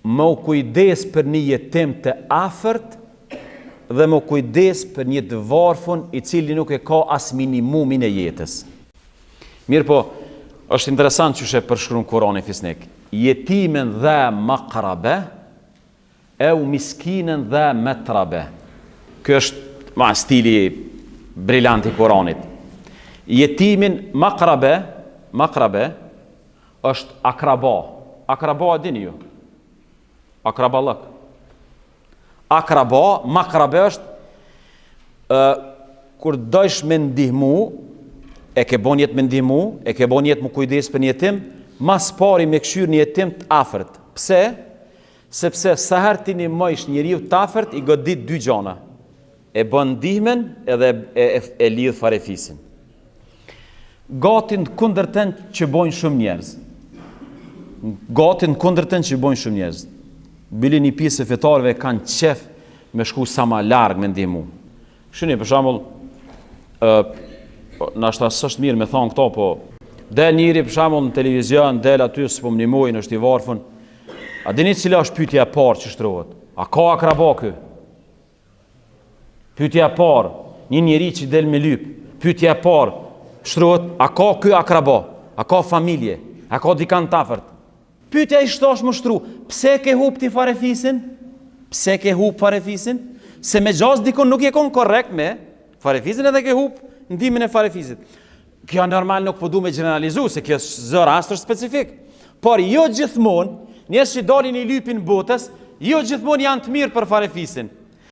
më u kujdes për një jetim të afërt dhe më kujdes për një të varfën i cili nuk e ka as minimumin e jetës. Mirë po, është interesant që shë përshkruan Kurani fisnik. Jetimen dhe maqrabe, e u miskinen dhe metrabe. Kjo është stili brillant i Kuranit. Jetimin maqrabe është akraba. Akraba e dini ju? Akrabalëk. Akraba, maqrabe është kur dojsh me ndihmu, e ke bon jetë me ndihmu, e ke bon jetë më kujdes për një jetim, mas pari me këshyr një jetim të afërt. Pse? Sepse sa herë ti ndihmojsh njeriu të afërt, i godit dy gjana. E bën ndihmën edhe e lidh farefisin. Gatin kundërten që bojnë shumë njerëz. Gatin kundërten që bojnë shumë njerëz. Bili një pjesë e fetarëve kanë qef me shku sa ma larg me ndihmu. Shini, për shembull, nashta s'është mirë me thonë këto, po del njëri për shembull në televizion, del aty s'po më ndihmojnë, është i varfën. A dini cila është pyetja e parë që shtrohet? A ka akraba ky? Pyetja e parë, një njeri që del me lyp. Pyetja e parë shtrohet, a ka ky akraba? A ka familje? A ka dikant të afërt? Pyetja i shtosh më shtru, pse ke hub ti farefisin? Pse ke hub farefisin? Se me gjaz dikon nuk je kon korrekt me farefisin edhe ke hub ndihmën e farefisit. Kjo normal nuk po du me generalizu, se kjo zë rast është specifik. Por jo gjithmonë, njerëz që dalin i lypin botës, jo gjithmonë janë të mirë për farefisin.